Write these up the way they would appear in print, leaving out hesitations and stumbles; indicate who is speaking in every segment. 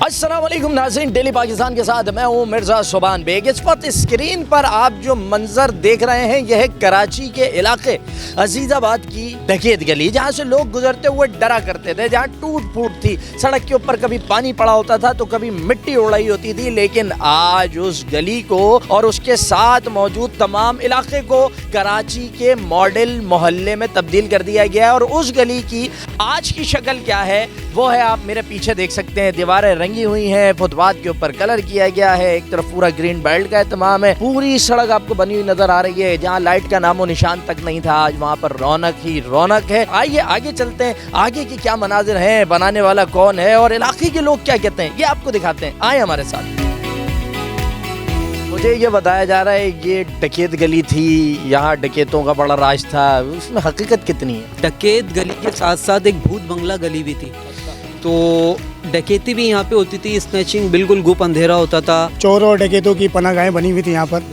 Speaker 1: अस्सलाम वालेकुम नाज़रीन, डेली पाकिस्तान के साथ मैं हूँ मिर्ज़ा सुबान बेग। इस वक्त स्क्रीन पर आप जो मंजर देख रहे हैं यह है कराची के इलाके अजीज़ाबाद की डकैत गली, जहाँ से लोग गुजरते हुए डरा करते थे, जहाँ टूट फूट थी, सड़क के ऊपर कभी पानी पड़ा होता था तो कभी मिट्टी उड़ाई होती थी। लेकिन आज उस गली को और उसके साथ मौजूद तमाम इलाके को कराची के मॉडल मोहल्ले में तब्दील कर दिया गया है। और उस गली की आज की शक्ल क्या है वो है आप मेरे पीछे देख सकते हैं। दीवारें रंगी हुई हैं, फुटपाथ के ऊपर कलर किया गया है, एक तरफ पूरा ग्रीन बेल्ट का एहतमाम है, पूरी सड़क आपको बनी हुई नजर आ रही है। जहाँ लाइट का नामो निशान तक नहीं था, आज वहाँ पर रौनक ही रौनक है। आइए आगे चलते हैं, आगे की क्या मनाजिर हैं, बनाने वाला कौन है और इलाके के लोग क्या कहते हैं, ये आपको दिखाते हैं। आए हमारे साथ। मुझे ये बताया जा रहा है ये डकैत गली थी, यहाँ डकैतों का बड़ा राज था, उसमें हकीकत कितनी है?
Speaker 2: डकैत गली के साथ साथ एक भूत बंगला गली भी थी, तो डकैती भी यहाँ पे होती थी, स्नैचिंग बिल्कुल गुप अंधेरा होता था।
Speaker 3: चोरों और डकैतों की पनाहगाहें बनी हुई थी यहाँ पर।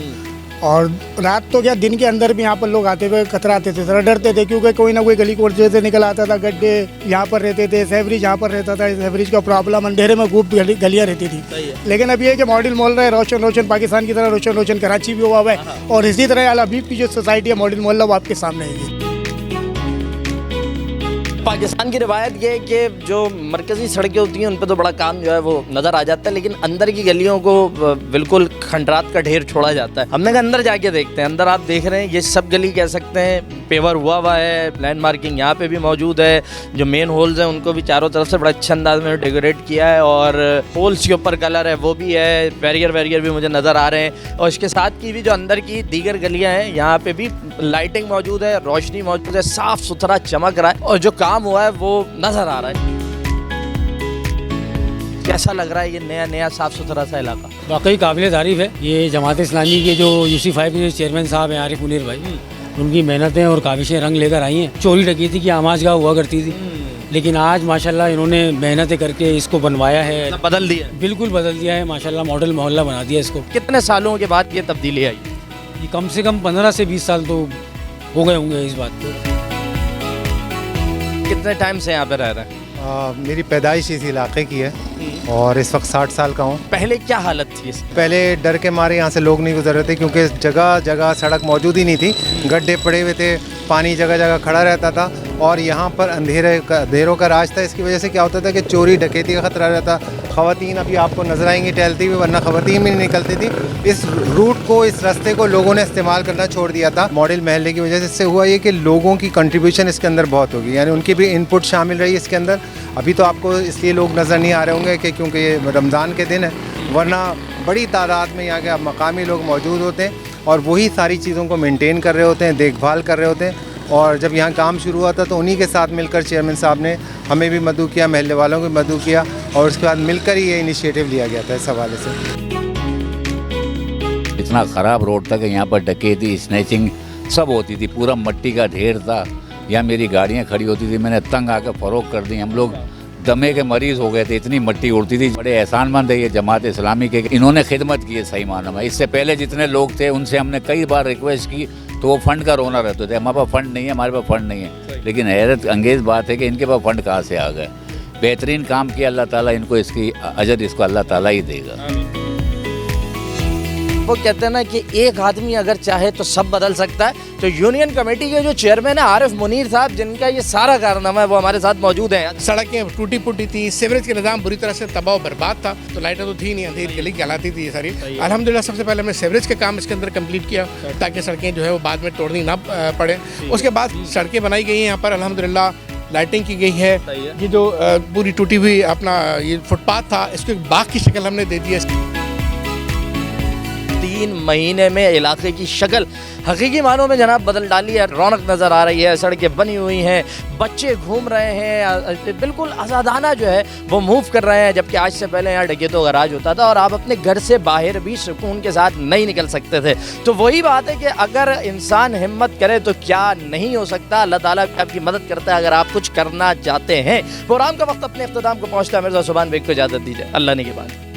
Speaker 3: और रात तो क्या दिन के अंदर भी यहाँ पर लोग आते हुए कतराते थे, डरते थे, क्योंकि कोई ना कोई गली कोड से निकल आता था। गड्ढे यहाँ पर रहते थे, सेवरेज यहाँ पर रहता था, सेवरेज का प्रॉब्लम, अंधेरे में गुप्त गलियाँ रहती थी। लेकिन अब ये है कि मॉडल मोहल्ला है, रोशन रोशन पाकिस्तान की तरह रोशन रोशन कराची भी हुआ है। और इसी तरह अल हबीब की जो सोसाइटी है मॉडल मोहल्ला, वो आपके सामने है।
Speaker 1: पाकिस्तान की रिवायत ये है कि जो मरकज़ी सड़कें होती हैं उन पर तो बड़ा काम जो है वो नज़र आ जाता है, लेकिन अंदर की गलियों को बिल्कुल खंडरात का ढेर छोड़ा जाता है। हमने कहा अंदर जाके देखते हैं। अंदर आप देख रहे हैं ये सब गली कह सकते हैं पेवर हुआ है, लैंड मार्किंग यहाँ पे भी मौजूद है। जो मेन होल्स हैं उनको भी चारों तरफ से बड़ा अच्छे अंदाज में डेकोरेट किया है और होल्स के ऊपर कलर है वो भी है, बैरियर भी मुझे नज़र आ रहे हैं। और इसके साथ की भी जो अंदर की दीगर गलियाँ हैं यहाँ पे भी लाइटिंग मौजूद है, रोशनी मौजूद है, साफ़ सुथरा चमक रहा है और जो काम हुआ है वो नजर आ रहा है। कैसा लग रहा है ये नया साफ सुथरा सा इलाका?
Speaker 4: वाकई काबिल तारीफ है। ये जमात इस्लामी के जो UC5 के चेयरमैन साहब हैं आरिफ मुनीर भाई, उनकी मेहनतें और काविशें रंग लेकर आई हैं। चोरी डकैती की आमाजगाह हुआ करती थी, लेकिन आज माशाल्लाह इन्होंने मेहनतें करके इसको बनवाया है,
Speaker 1: बदल दिया,
Speaker 4: बिल्कुल बदल दिया है माशाल्लाह। मॉडल मोहल्ला बना दिया इसको।
Speaker 1: कितने सालों के बाद ये तब्दीली आई?
Speaker 4: ये कम से कम 15 से 20 साल तो हो गए होंगे इस बात को।
Speaker 1: कितने टाइम से यहाँ पे रह रहे हैं?
Speaker 5: मेरी पैदाइश इस इलाके की है और इस वक्त 60 साल का हूँ।
Speaker 1: पहले क्या हालत थी इसकी?
Speaker 5: पहले डर के मारे यहाँ से लोग नहीं गुजर रहे थे, क्योंकि जगह जगह सड़क मौजूद ही नहीं थी, गड्ढे पड़े हुए थे, पानी जगह जगह खड़ा रहता था और यहाँ पर अंधेरों का राज था। इसकी वजह से क्या होता था कि चोरी डकैती का खतरा रहता। ख़वातीन अभी आपको नजर आएंगी टहलती हुई, वरना ख़वातीन भी नहीं निकलती थी। इस रूट को, इस रास्ते को लोगों ने इस्तेमाल करना छोड़ दिया था। मॉडल महल्ले की वजह से इससे हुआ ये कि लोगों की कंट्रीब्यूशन इसके अंदर बहुत होगी, यानी उनकी भी इनपुट शामिल रही इसके अंदर। अभी तो आपको इसलिए लोग नज़र नहीं आ रहे होंगे कि क्योंकि ये रमज़ान के दिन है, वरना बड़ी तादाद में यहाँ के मकामी लोग मौजूद होते हैं और वही सारी चीज़ों को मेंटेन कर रहे होते हैं, देखभाल कर रहे होते हैं। और जब यहाँ काम शुरू हुआ था तो उन्हीं के साथ मिलकर चेयरमैन साहब ने हमें भी मदऊ किया, महल्ले वालों को भी मदऊ किया और उसके बाद मिलकर ही ये इनिशिएटिव लिया गया था इस हवाले से।
Speaker 6: इतना ख़राब रोड था कि यहाँ पर डकैती, स्नैचिंग सब होती थी, पूरा मिट्टी का ढेर था। यहाँ मेरी गाड़ियाँ खड़ी होती थी, मैंने तंग आकर फ़रोग कर दी। हम लोग दमे के मरीज़ हो गए थे, इतनी मिट्टी उड़ती थी। बड़े एहसानमंद है ये जमात इस्लामी के, इन्होंने खिदमत की है सही मानों में। इससे पहले जितने लोग थे उनसे हमने कई बार रिक्वेस्ट की तो वो फंड का रोना रहते थे, हमारे पास फंड नहीं है, हमारे पास फंड नहीं है। लेकिन हैरत अंगेज़ बात है कि इनके पास फंड कहाँ से आ गए। बेहतरीन काम किया, अल्लाह ताला इनको इसकी अजर इसको अल्लाह ताला ही देगा।
Speaker 1: वो कहते हैं ना कि एक आदमी अगर चाहे तो सब बदल सकता है। तो यूनियन कमेटी के जो चेयरमैन है आरिफ मुनीर साहब, जिनका ये सारा कारनामा है, वो हमारे साथ मौजूद हैं।
Speaker 7: सड़कें टूटी फूटी थी, सीवरेज का निज़ाम बुरी तरह से तबाह बर्बाद था, तो लाइटें तो थी नहीं, अंधेरी गली कहलाती थी ये सारी। अल्हम्दुलिल्लाह सबसे पहले हमने सीवरेज का काम इसके अंदर कंप्लीट किया ताकि सड़कें जो है वो बाद में तोड़नी ना पड़े। उसके बाद सड़कें बनाई गई हैं यहाँ पर, अल्हम्दुलिल्लाह लाइटिंग की गई है। ये जो पूरी टूटी हुई अपना ये फुटपाथ था, इसको एक बाग की शक्ल हमने दे दी है।
Speaker 1: 3 महीने में इलाके की शक्ल हकीकी मानों में जनाब बदल डाली है। रौनक नज़र आ रही है, सड़कें बनी हुई हैं, बच्चे घूम रहे हैं, बिल्कुल आज़ादाना जो है वो मूव कर रहे हैं। जबकि आज से पहले यहाँ डकैतों का राज होता था और आप अपने घर से बाहर भी सुकून के साथ नहीं निकल सकते थे। तो वही बात है कि अगर इंसान हिम्मत करे तो क्या नहीं हो सकता। अल्लाह ताला आपकी मदद करता है अगर आप कुछ करना चाहते हैं। प्रोग्राम का वक्त अपने इख्तिताम को पहुँचता है। मिर्ज़ा सुबान बेग को इजाज़त दीजिए, अल्लाह ने के बाद।